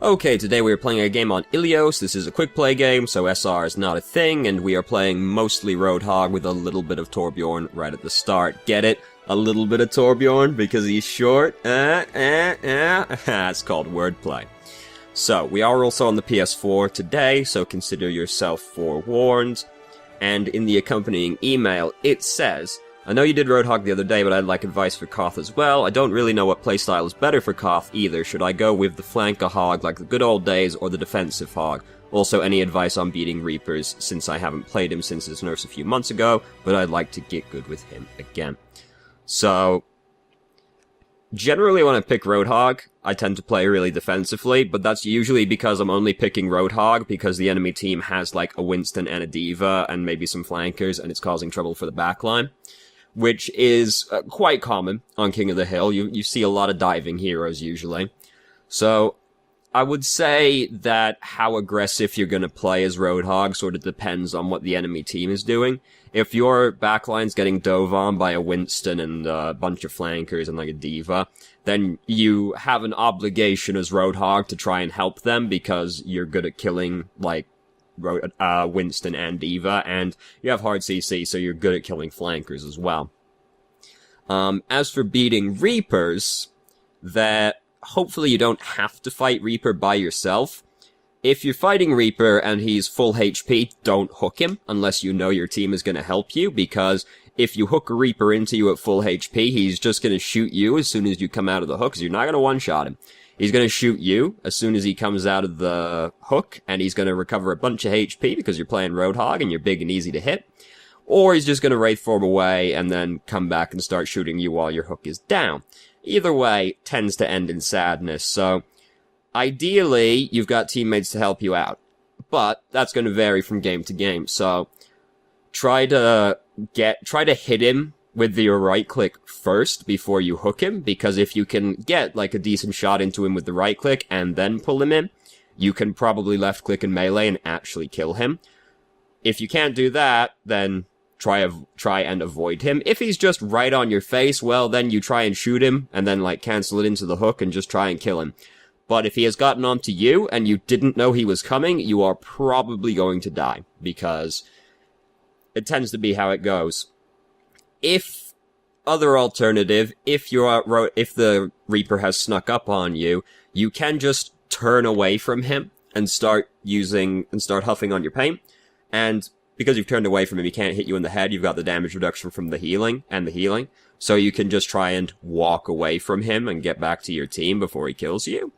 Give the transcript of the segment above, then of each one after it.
Okay, today we are playing a game on Ilios. This is a quick play game, so SR is not a thing, and we are playing mostly Roadhog with a little bit of Torbjorn right at the start. Get it? A little bit of Torbjorn because he's short? It's called wordplay. So, we are also on the PS4 today, so consider yourself forewarned. And in the accompanying email, it says, I know you did Roadhog the other day, but I'd like advice for Koth as well. I don't really know what playstyle is better for Koth either. Should I go with the flanker hog like the good old days, or the defensive hog? Also, any advice on beating Reapers, since I haven't played him since his nerfs a few months ago, but I'd like to get good with him again. So, generally when I pick Roadhog, I tend to play really defensively, but that's usually because I'm only picking Roadhog because the enemy team has like a Winston and a D.Va and maybe some flankers, and it's causing trouble for the backline. Which is quite common on King of the Hill. You see a lot of diving heroes usually. So, I would say that how aggressive you're going to play as Roadhog sort of depends on what the enemy team is doing. If your backline's getting dove on by a Winston and a bunch of flankers and like a D.Va, then you have an obligation as Roadhog to try and help them because you're good at killing, like, Winston and D.Va, and you have hard CC, so you're good at killing flankers as well. As for beating Reapers, that hopefully you don't have to fight Reaper by yourself. If you're fighting Reaper and he's full HP, don't hook him unless you know your team is going to help you, because if you hook a Reaper into you at full HP, he's just going to shoot you as soon as you come out of the hook, because you're not going to one-shot him. He's going to shoot you as soon as he comes out of the hook, and he's going to recover a bunch of HP because you're playing Roadhog and you're big and easy to hit. Or he's just going to Wraith Form away and then come back and start shooting you while your hook is down. Either way tends to end in sadness, so ideally you've got teammates to help you out. But that's going to vary from game to game, so try to hit him with your right click first before you hook him, because if you can get like a decent shot into him with the right click and then pull him in, you can probably left click and melee and actually kill him. If you can't do that, then try and avoid him. If he's just right on your face, well, then you try and shoot him and then like cancel it into the hook and just try and kill him. But if he has gotten onto you and you didn't know he was coming, you are probably going to die, because it tends to be how it goes. If the Reaper has snuck up on you, you can just turn away from him and start huffing on your paint. And because you've turned away from him, he can't hit you in the head. You've got the damage reduction from the healing. So you can just try and walk away from him and get back to your team before he kills you.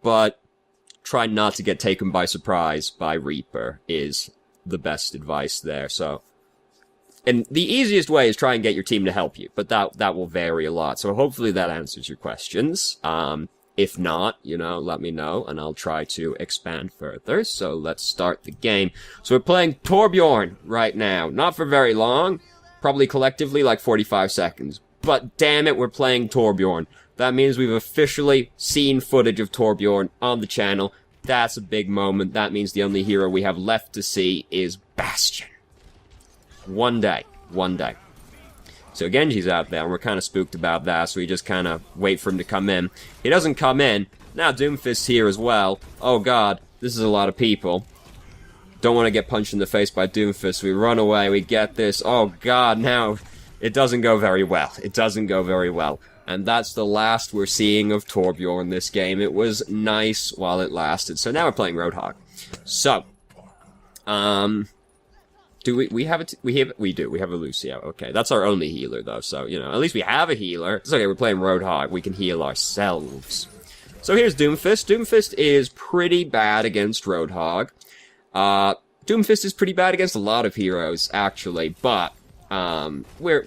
But try not to get taken by surprise by Reaper is the best advice there. So, and the easiest way is try and get your team to help you, but that will vary a lot. So hopefully that answers your questions. If not, let me know, and I'll try to expand further. So let's start the game. So we're playing Torbjorn right now. Not for very long. Probably collectively like 45 seconds. But damn it, we're playing Torbjorn. That means we've officially seen footage of Torbjorn on the channel. That's a big moment. That means the only hero we have left to see is Bastion. One day. So Genji's out there, and we're kind of spooked about that, so we just kind of wait for him to come in. He doesn't come in. Now Doomfist's here as well. Oh god, this is a lot of people. Don't want to get punched in the face by Doomfist. We run away, we get this. Oh god, now it doesn't go very well. And that's the last we're seeing of Torbjorn this game. It was nice while it lasted. So now we're playing Roadhog. So, we do. We have a Lucio. Okay, that's our only healer, though, so, at least we have a healer. It's okay, we're playing Roadhog. We can heal ourselves. So here's Doomfist. Doomfist is pretty bad against Roadhog. Doomfist is pretty bad against a lot of heroes, actually, but, we're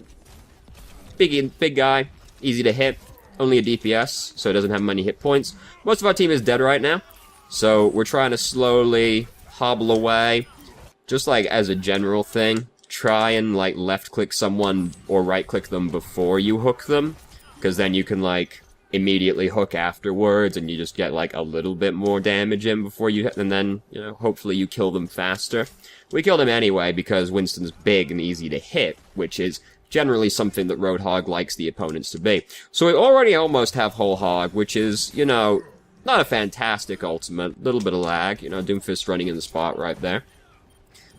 big guy, easy to hit, only a DPS, so it doesn't have many hit points. Most of our team is dead right now, so we're trying to slowly hobble away. Just, like, as a general thing, try and, like, left-click someone or right-click them before you hook them, because then you can, like, immediately hook afterwards, and you just get, like, a little bit more damage in before you hit, and then, hopefully you kill them faster. We killed him anyway, because Winston's big and easy to hit, which is generally something that Roadhog likes the opponents to be. So we already almost have Whole Hog, which is, not a fantastic ultimate. Little bit of lag. You know, Doomfist running in the spot right there.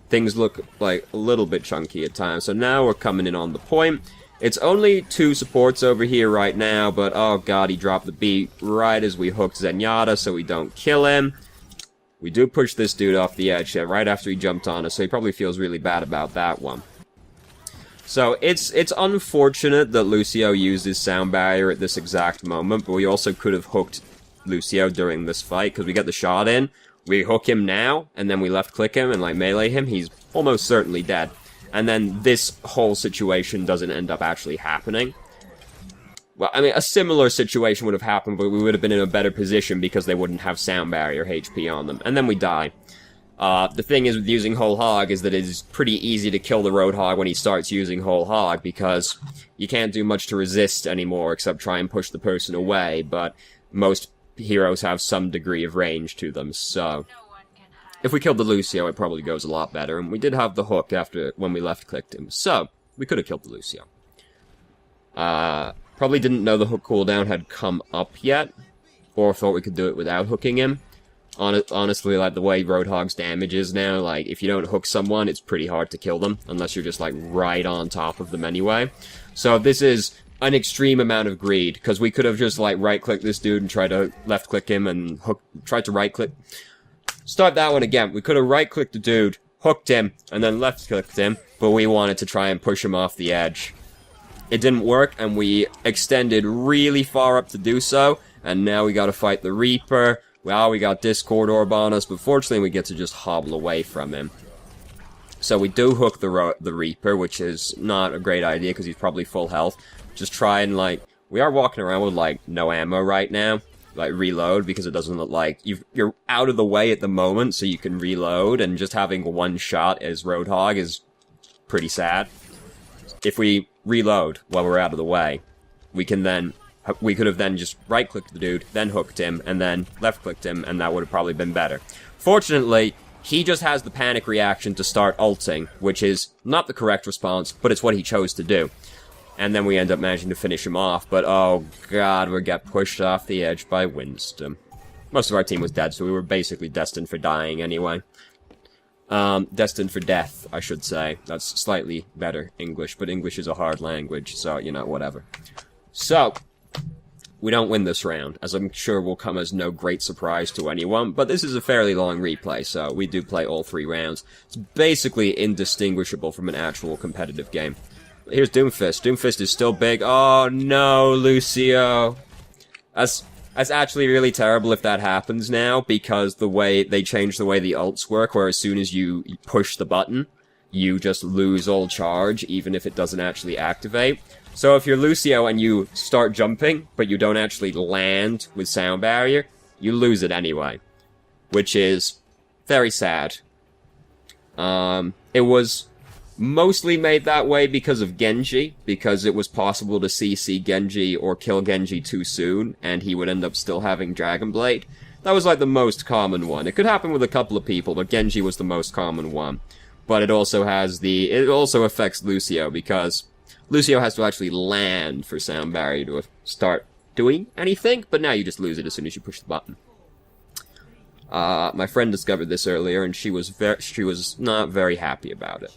Things look like a little bit chunky at times. So now we're coming in on the point. It's only 2 supports over here right now, but oh god, he dropped the beat right as we hooked Zenyatta, so we don't kill him. We do push this dude off the edge right after he jumped on us, so he probably feels really bad about that one. So it's unfortunate that Lucio used his sound barrier at this exact moment, but we also could have hooked Lucio during this fight, because we get the shot in, we hook him now, and then we left-click him and, like, melee him, he's almost certainly dead. And then this whole situation doesn't end up actually happening. Well, I mean, a similar situation would have happened, but we would have been in a better position because they wouldn't have sound barrier HP on them. And then we die. The thing is with using Whole Hog is that it is pretty easy to kill the Roadhog when he starts using Whole Hog, because you can't do much to resist anymore except try and push the person away, but most heroes have some degree of range to them, so... If we killed the Lucio, it probably goes a lot better, and we did have the hook after when we left-clicked him, so we could have killed the Lucio. Probably didn't know the hook cooldown had come up yet, or thought we could do it without hooking him. Honestly, like, the way Roadhog's damage is now, like, if you don't hook someone, it's pretty hard to kill them, unless you're just, like, right on top of them anyway. So this is an extreme amount of greed, because we could have just, like, right-clicked this dude and tried to left-click him and tried to right-click... Start that one again. We could have right-clicked the dude, hooked him, and then left-clicked him, but we wanted to try and push him off the edge. It didn't work, and we extended really far up to do so, and now we gotta fight the Reaper. Well, we got Discord Orb on us, but fortunately we get to just hobble away from him. So we do hook the Reaper, which is not a great idea, because he's probably full health. Just try and, like... We are walking around with, like, no ammo right now. Like, reload, because it doesn't look like... You're out of the way at the moment, so you can reload, and just having one shot as Roadhog is pretty sad. If we reload while we're out of the way, we could have then just right-clicked the dude, then hooked him, and then left-clicked him, and that would have probably been better. Fortunately, he just has the panic reaction to start ulting, which is not the correct response, but it's what he chose to do. And then we end up managing to finish him off, but oh god, we get pushed off the edge by Winston. Most of our team was dead, so we were basically destined for dying anyway. Destined for death, I should say. That's slightly better English, but English is a hard language, so, you know, whatever. So, we don't win this round, as I'm sure will come as no great surprise to anyone, but this is a fairly long replay, so we do play all 3 rounds. It's basically indistinguishable from an actual competitive game. Here's Doomfist. Doomfist is still big. Oh no, Lucio. That's actually really terrible if that happens now, because the way they changed the way the ults work, where as soon as you push the button, you just lose all charge, even if it doesn't actually activate. So if you're Lucio and you start jumping, but you don't actually land with sound barrier, you lose it anyway. Which is very sad. It was mostly made that way because of Genji, because it was possible to CC Genji or kill Genji too soon, and he would end up still having Dragon Blade. That was like the most common one. It could happen with a couple of people, but Genji was the most common one. But it also affects Lucio, because Lucio has to actually land for sound barrier to start doing anything, but now you just lose it as soon as you push the button. My friend discovered this earlier, and she was not very happy about it.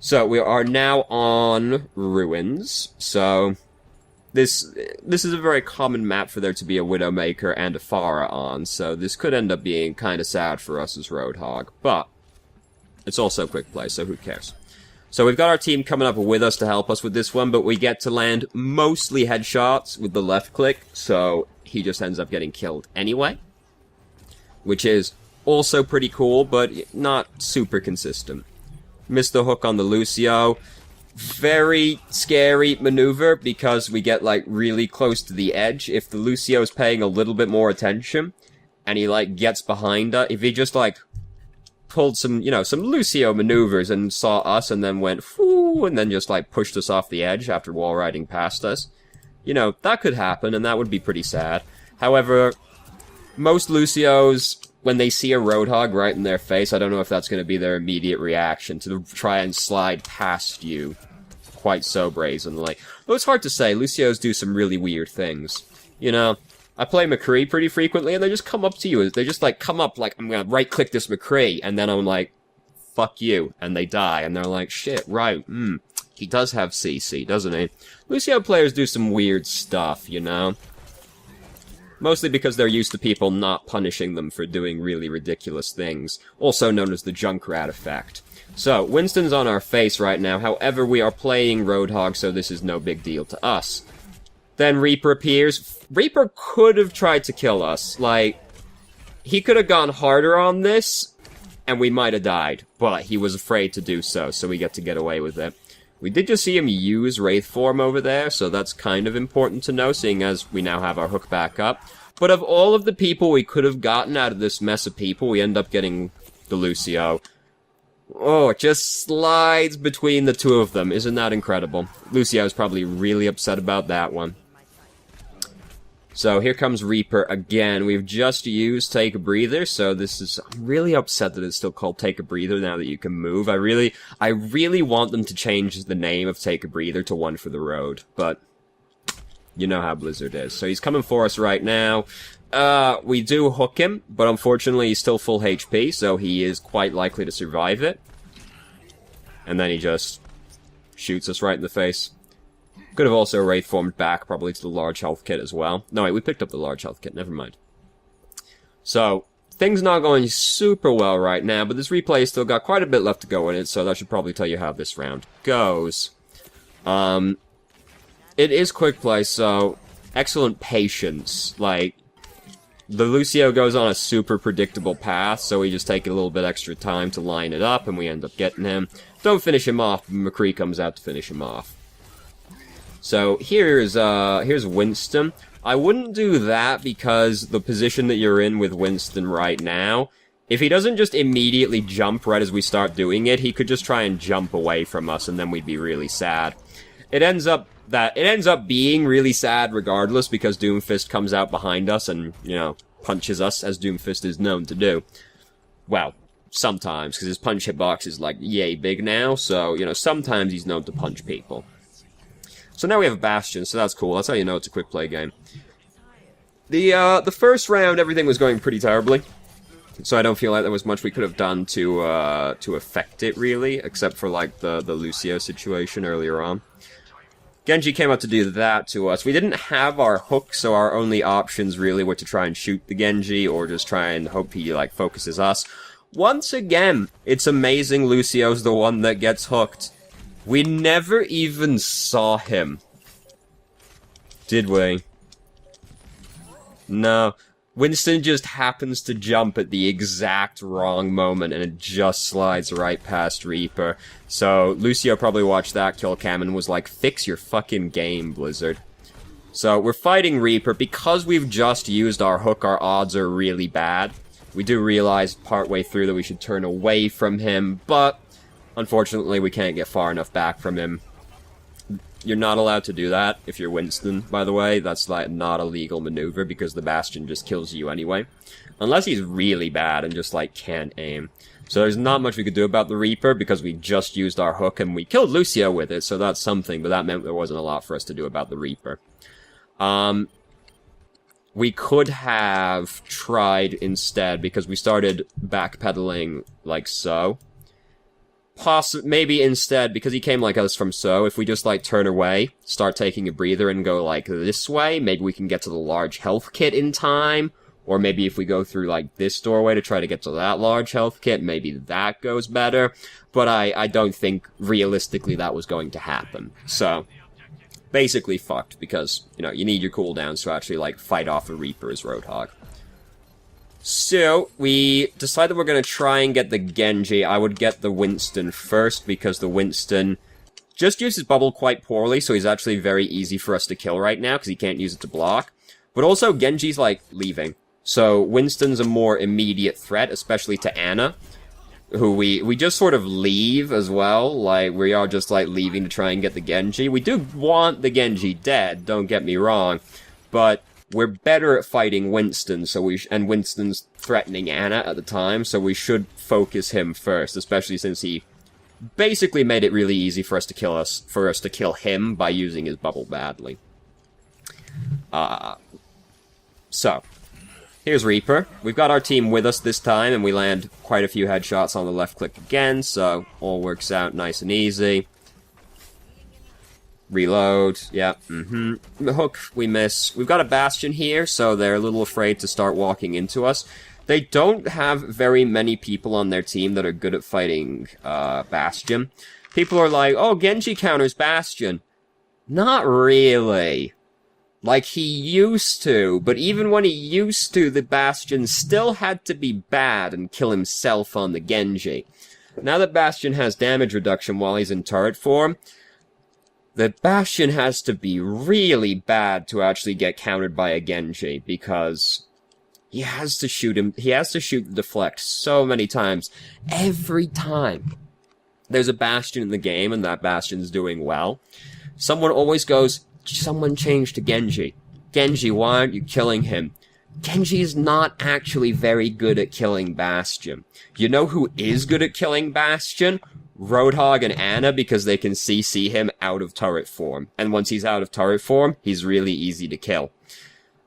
So, we are now on Ruins, so this is a very common map for there to be a Widowmaker and a Pharah on, so this could end up being kind of sad for us as Roadhog, but it's also quick play, so who cares. So we've got our team coming up with us to help us with this one, but we get to land mostly headshots with the left click, so he just ends up getting killed anyway, which is also pretty cool, but not super consistent. Missed the hook on the Lucio. Very scary maneuver, because we get, like, really close to the edge. If the Lucio's paying a little bit more attention, and he, like, gets behind us, if he just, like, pulled some, you know, some Lucio maneuvers and saw us and then went, whoo, and then just, like, pushed us off the edge after wall riding past us, you know, that could happen, and that would be pretty sad. However, most Lucios, when they see a Roadhog right in their face, I don't know if that's going to be their immediate reaction to try and slide past you quite so brazenly. Though it's hard to say, Lucios do some really weird things. You know, I play McCree pretty frequently, and they just come up to you. They just, like, come up, like, I'm gonna right-click this McCree, and then I'm like, fuck you, and they die, and they're like, shit, right, he does have CC, doesn't he? Lucio players do some weird stuff, you know? Mostly because they're used to people not punishing them for doing really ridiculous things, also known as the Junkrat effect. So, Winston's on our face right now, however, we are playing Roadhog, so this is no big deal to us. Then Reaper appears. Reaper could have tried to kill us. Like, he could have gone harder on this, and we might have died. But he was afraid to do so, so we get to get away with it. We did just see him use Wraith form over there, so that's kind of important to know, seeing as we now have our hook back up. But of all of the people we could have gotten out of this mess of people, we end up getting the Lucio. Oh, it just slides between the two of them. Isn't that incredible? Lucio's probably really upset about that one. So here comes Reaper again. We've just used Take a Breather, so this is... I'm really upset that it's still called Take a Breather now that you can move. I really want them to change the name of Take a Breather to One for the Road, but you know how Blizzard is. So he's coming for us right now. We do hook him, but unfortunately he's still full HP, so he is quite likely to survive it. And then he just shoots us right in the face. Could have also Wraith formed back, probably to the large health kit as well. No, wait, we picked up the large health kit, never mind. So, things not going super well right now, but this replay has still got quite a bit left to go in it, so that should probably tell you how this round goes. It is quick play, so excellent patience. Like, the Lucio goes on a super predictable path, so we just take a little bit extra time to line it up, and we end up getting him. Don't finish him off, but McCree comes out to finish him off. So, here's Winston. I wouldn't do that because the position that you're in with Winston right now, if he doesn't just immediately jump right as we start doing it, he could just try and jump away from us, and then we'd be really sad. It ends up being really sad regardless, because Doomfist comes out behind us and, you know, punches us, as Doomfist is known to do. Well, sometimes, because his punch hitbox is, like, yay big now, so, you know, sometimes he's known to punch people. So now we have a Bastion, so that's cool. That's how you know it's a quick play game. The first round, everything was going pretty terribly, so I don't feel like there was much we could have done to affect it, really, except for, like, the Lucio situation earlier on. Genji came out to do that to us. We didn't have our hook, so our only options really were to try and shoot the Genji, or just try and hope he, like, focuses us. Once again, it's amazing Lucio's the one that gets hooked. We never even saw him. Did we? No. Winston just happens to jump at the exact wrong moment, and it just slides right past Reaper. So, Lucio probably watched that kill cam and was like, fix your fucking game, Blizzard. So, we're fighting Reaper. Because we've just used our hook, our odds are really bad. We do realize partway through that we should turn away from him, but unfortunately we can't get far enough back from him. You're not allowed to do that if you're Winston, by the way. That's, like, not a legal maneuver, because the Bastion just kills you anyway. Unless he's really bad and just, like, can't aim. So there's not much we could do about the Reaper, because we just used our hook, and we killed Lucio with it, so that's something, but that meant there wasn't a lot for us to do about the Reaper. We could have tried instead, because we started backpedaling like so. Maybe instead, because he came like us from so, if we just, like, turn away, start taking a breather and go, like, this way, maybe we can get to the large health kit in time, or maybe if we go through, like, this doorway to try to get to that large health kit, maybe that goes better, but I don't think, realistically, that was going to happen. So, basically fucked, because, you know, you need your cooldowns to actually, like, fight off a Reaper as Roadhog. So, we decided we're going to try and get the Genji. I would get the Winston first, because the Winston just uses bubble quite poorly, so he's actually very easy for us to kill right now, because he can't use it to block. But also, Genji's, like, leaving. So, Winston's a more immediate threat, especially to Ana, who we just sort of leave as well. Like, we are just, like, leaving to try and get the Genji. We do want the Genji dead, don't get me wrong, but we're better at fighting Winston, and Winston's threatening Ana at the time, so we should focus him first, especially since he basically made it really easy for us to kill him by using his bubble badly. So, here's Reaper. We've got our team with us this time, and we land quite a few headshots on the left click again, so all works out nice and easy. Reload, yeah, The hook, we miss. We've got a Bastion here, so they're a little afraid to start walking into us. They don't have very many people on their team that are good at fighting Bastion. People are like, oh, Genji counters Bastion. Not really. Like, he used to, but even when he used to, the Bastion still had to be bad and kill himself on the Genji. Now that Bastion has damage reduction while he's in turret form, the Bastion has to be really bad to actually get countered by a Genji, because he has to shoot the deflect so many times. Every time there's a Bastion in the game and that Bastion's doing well, someone always goes, someone changed to Genji. Genji, why aren't you killing him? Genji is not actually very good at killing Bastion. You know who is good at killing Bastion? Roadhog and Ana, because they can CC him out of turret form. And once he's out of turret form, he's really easy to kill.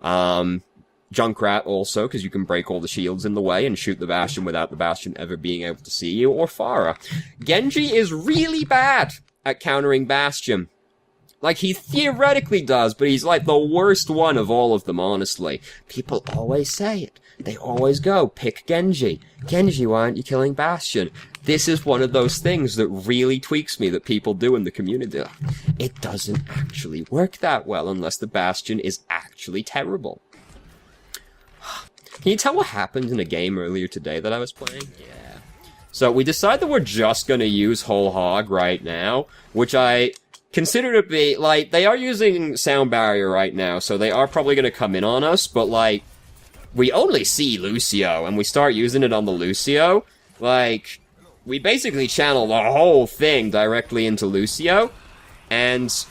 Junkrat also, because you can break all the shields in the way and shoot the Bastion without the Bastion ever being able to see you, or Pharah. Genji is really bad at countering Bastion. Like, he theoretically does, but he's like the worst one of all of them, honestly. People always say it. They always go, pick Genji. Genji, why aren't you killing Bastion? This is one of those things that really tweaks me that people do in the community. It doesn't actually work that well unless the Bastion is actually terrible. Can you tell what happened in a game earlier today that I was playing? Yeah. So we decide that we're just gonna use Whole Hog right now, which I consider to be, like, they are using Sound Barrier right now, so they are probably gonna come in on us, but, like, we only see Lucio, and we start using it on the Lucio, like, we basically channel the whole thing directly into Lucio, and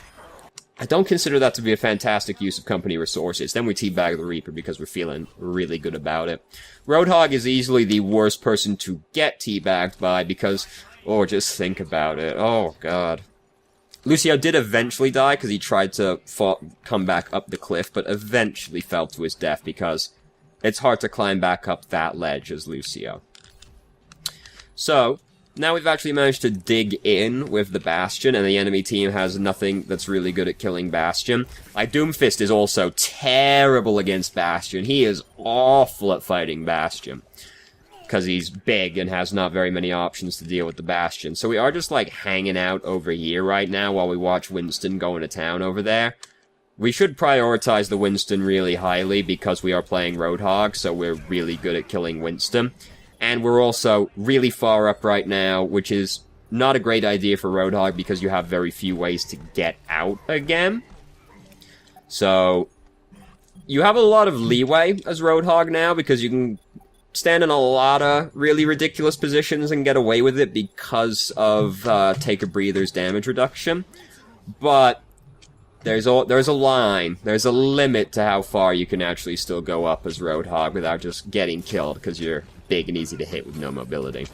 I don't consider that to be a fantastic use of company resources. Then we teabag the Reaper because we're feeling really good about it. Roadhog is easily the worst person to get teabagged by because, oh, just think about it. Oh, God. Lucio did eventually die because he tried to come back up the cliff, but eventually fell to his death because it's hard to climb back up that ledge as Lucio. So, now we've actually managed to dig in with the Bastion, and the enemy team has nothing that's really good at killing Bastion. Like, Doomfist is also terrible against Bastion. He is awful at fighting Bastion, because he's big and has not very many options to deal with the Bastion. So we are just, like, hanging out over here right now while we watch Winston go into town over there. We should prioritize the Winston really highly because we are playing Roadhog, so we're really good at killing Winston. And we're also really far up right now, which is not a great idea for Roadhog because you have very few ways to get out again. So, you have a lot of leeway as Roadhog now because you can stand in a lot of really ridiculous positions and get away with it because of Take a Breather's damage reduction. But there's a line, there's a limit to how far you can actually still go up as Roadhog without just getting killed because you're big and easy to hit with no mobility.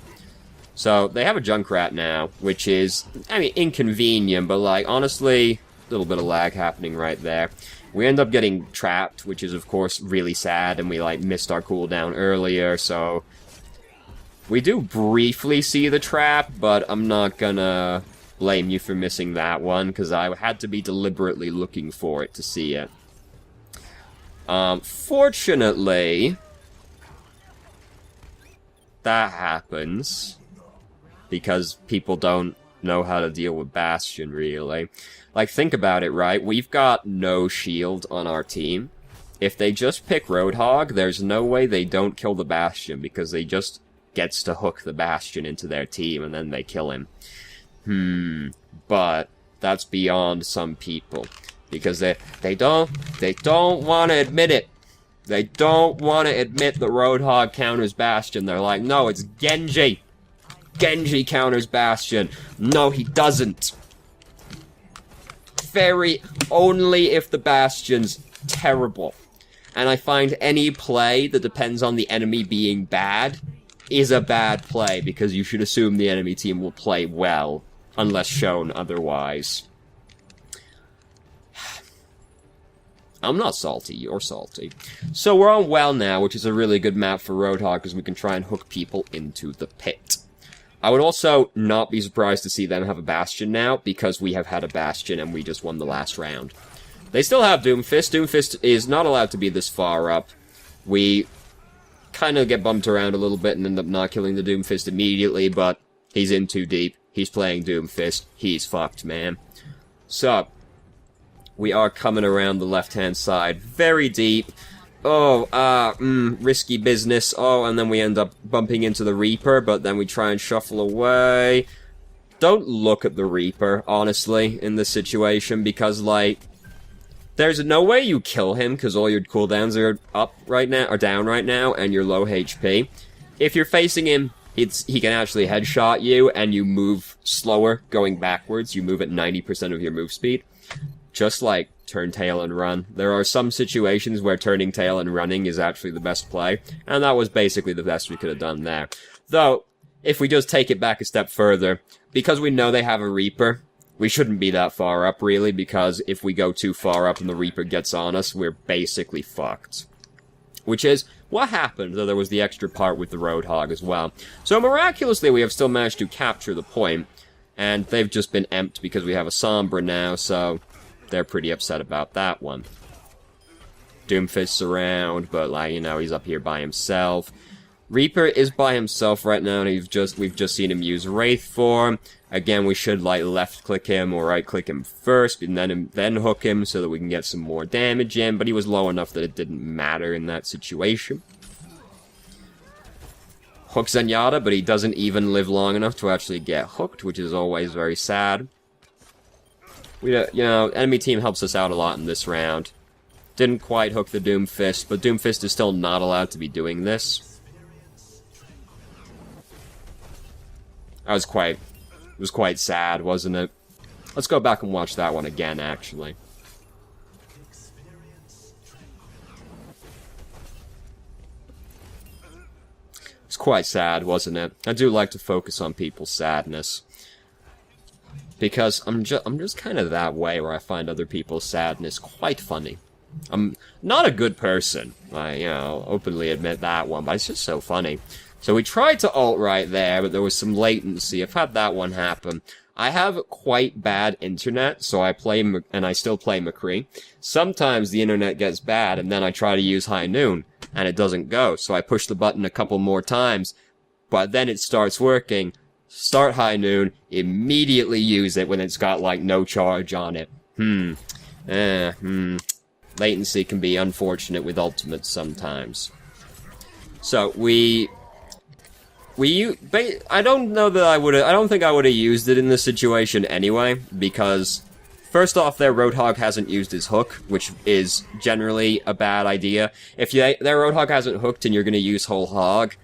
So, they have a Junkrat now, which is, I mean, inconvenient, but, like, honestly, a little bit of lag happening right there. We end up getting trapped, which is, of course, really sad, and we, like, missed our cooldown earlier, so we do briefly see the trap, but I'm not gonna blame you for missing that one, because I had to be deliberately looking for it to see it. Fortunately, that happens because people don't know how to deal with Bastion, really. Like, think about it, right? We've got no shield on our team. If they just pick Roadhog, there's no way they don't kill the Bastion, because they just gets to hook the Bastion into their team, and then they kill him. But that's beyond some people, because they don't want to admit it. They don't want to admit that Roadhog counters Bastion. They're like, no, it's Genji. Genji counters Bastion. No, he doesn't. Only if the Bastion's terrible. And I find any play that depends on the enemy being bad is a bad play, because you should assume the enemy team will play well, unless shown otherwise. I'm not salty, you're salty. So we're on Well now, which is a really good map for Roadhog, because we can try and hook people into the pit. I would also not be surprised to see them have a Bastion now, because we have had a Bastion and we just won the last round. They still have Doomfist. Doomfist is not allowed to be this far up. We kind of get bumped around a little bit and end up not killing the Doomfist immediately, but he's in too deep. He's playing Doomfist. He's fucked, man. So, we are coming around the left-hand side very deep. Oh, risky business. Oh, and then we end up bumping into the Reaper, but then we try and shuffle away. Don't look at the Reaper, honestly, in this situation, because, like, there's no way you kill him, because all your cooldowns are up right now, or down right now, and you're low HP. If you're facing him, he can actually headshot you, and you move slower going backwards. You move at 90% of your move speed. Just like turn tail and run. There are some situations where turning tail and running is actually the best play, and that was basically the best we could have done there. Though, if we just take it back a step further, because we know they have a Reaper, we shouldn't be that far up, really, because if we go too far up and the Reaper gets on us, we're basically fucked. Which is what happened, though there was the extra part with the Roadhog as well. So miraculously, we have still managed to capture the point, and they've just been emped because we have a Sombra now, so they're pretty upset about that one. Doomfist's around, but, like, you know, he's up here by himself. Reaper is by himself right now, and we've just seen him use Wraith form. Again, we should, like, left-click him or right-click him first, and then hook him so that we can get some more damage in, but he was low enough that it didn't matter in that situation. Hook Zenyatta, but he doesn't even live long enough to actually get hooked, which is always very sad. You know, enemy team helps us out a lot in this round. Didn't quite hook the Doomfist, but Doomfist is still not allowed to be doing this. It was quite sad, wasn't it? Let's go back and watch that one again, actually. It's quite sad, wasn't it? I do like to focus on people's sadness. Because I'm just kind of that way where I find other people's sadness quite funny. I'm not a good person. I, openly admit that one, but it's just so funny. So we tried to ult right there, but there was some latency. I've had that one happen. I have quite bad internet, so I still play McCree. Sometimes the internet gets bad, and then I try to use High Noon, and it doesn't go. So I push the button a couple more times, but then it starts working. Start High Noon, immediately use it when it's got, like, no charge on it. Latency can be unfortunate with ultimates sometimes. So, I don't know that I don't think I would have used it in this situation anyway, because, first off, their Roadhog hasn't used his hook, which is generally a bad idea. If their Roadhog hasn't hooked and you're gonna use whole hog,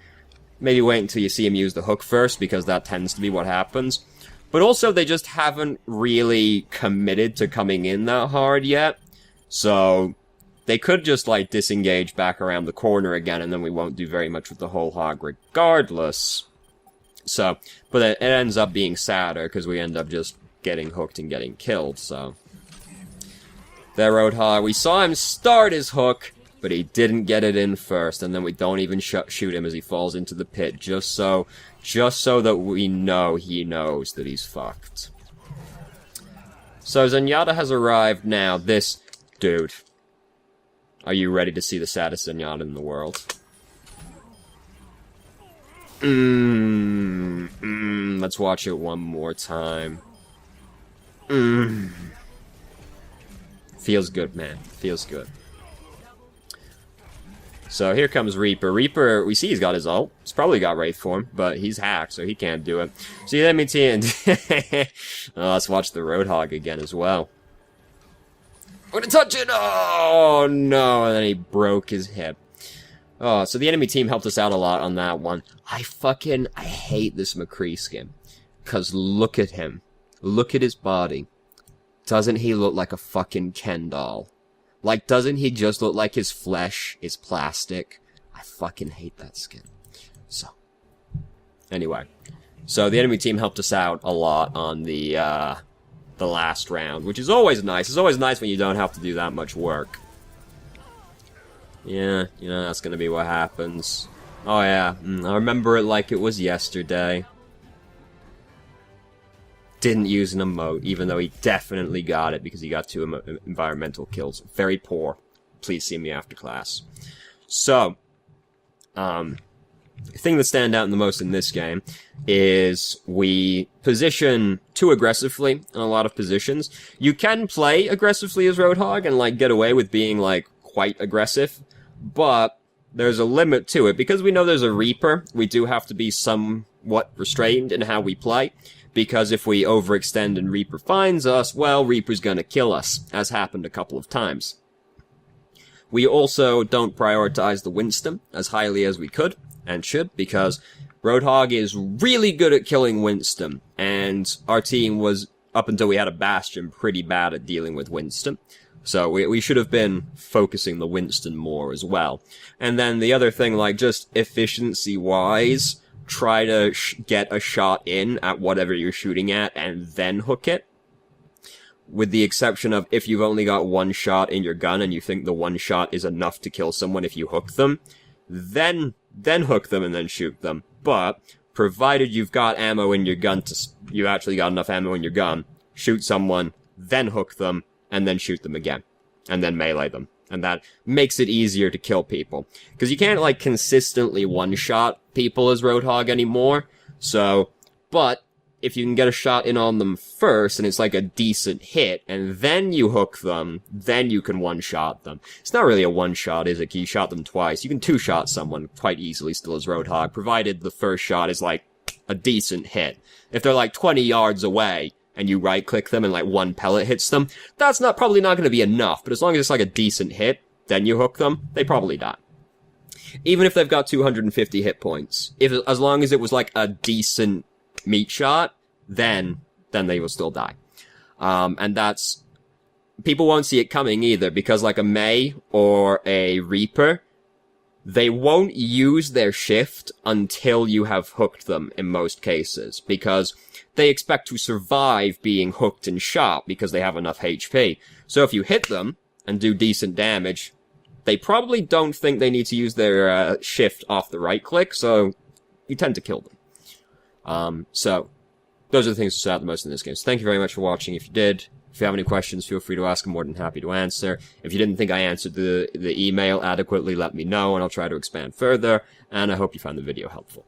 maybe wait until you see him use the hook first, because that tends to be what happens. But also, they just haven't really committed to coming in that hard yet. So, they could just, like, disengage back around the corner again, and then we won't do very much with the whole hog regardless. So, but it ends up being sadder, because we end up just getting hooked and getting killed, so. Their Roadhog, we saw him start his hook, but he didn't get it in first, and then we don't even shoot him as he falls into the pit, just so that we know he knows that he's fucked. So Zenyatta has arrived now. This dude. Are you ready to see the saddest Zenyatta in the world? Let's watch it one more time. Feels good, man. Feels good. So here comes Reaper. Reaper, we see he's got his ult. He's probably got Wraith form, but he's hacked, so he can't do it. See, let me see. Let's watch the Roadhog again as well. I'm gonna touch it! Oh, no! And then he broke his hip. Oh, so the enemy team helped us out a lot on that one. I hate this McCree skin. Because look at him. Look at his body. Doesn't he look like a fucking Ken doll? Like, doesn't he just look like his flesh is plastic? I fucking hate that skin. So, anyway. So, the enemy team helped us out a lot on the last round, which is always nice. It's always nice when you don't have to do that much work. Yeah, you know, that's gonna be what happens. Oh yeah, I remember it like it was yesterday. Didn't use an emote, even though he definitely got it because he got 2 environmental kills. Very poor. Please see me after class. So, the thing that stand out the most in this game is we position too aggressively in a lot of positions. You can play aggressively as Roadhog and, like, get away with being, like, quite aggressive, but there's a limit to it. Because we know there's a Reaper, we do have to be somewhat restrained in how we play, because if we overextend and Reaper finds us, well, Reaper's gonna kill us, as happened a couple of times. We also don't prioritize the Winston as highly as we could, and should, because Roadhog is really good at killing Winston, and our team was, up until we had a Bastion, pretty bad at dealing with Winston. So we should have been focusing the Winston more as well. And then the other thing, like, just efficiency-wise, try to get a shot in at whatever you're shooting at and then hook it. With the exception of if you've only got 1 shot in your gun and you think the 1 shot is enough to kill someone if you hook them, then hook them and then shoot them. But, provided you've got ammo in your gun you actually got enough ammo in your gun, shoot someone, then hook them, and then shoot them again. And then melee them. And that makes it easier to kill people. Because you can't, like, consistently one-shot people as Roadhog anymore. So, but, if you can get a shot in on them first, and it's like a decent hit, and then you hook them, then you can one-shot them. It's not really a one-shot, is it? You shot them twice. You can two-shot someone quite easily still as Roadhog, provided the first shot is, like, a decent hit. If they're, like, 20 yards away, and you right-click them and, like, 1 pellet hits them, that's probably not gonna be enough, but as long as it's, like, a decent hit, then you hook them, they probably die. Even if they've got 250 hit points. As long as it was, like, a decent meat shot, then they will still die. And that's... people won't see it coming either, because, like, a May or a Reaper, they won't use their shift until you have hooked them in most cases, because they expect to survive being hooked and shot because they have enough HP. So if you hit them and do decent damage, they probably don't think they need to use their shift off the right click, so you tend to kill them. So those are the things that stood out the most in this game. So thank you very much for watching. If you did, if you have any questions, feel free to ask. I'm more than happy to answer. If you didn't think I answered the email adequately, let me know, and I'll try to expand further. And I hope you found the video helpful.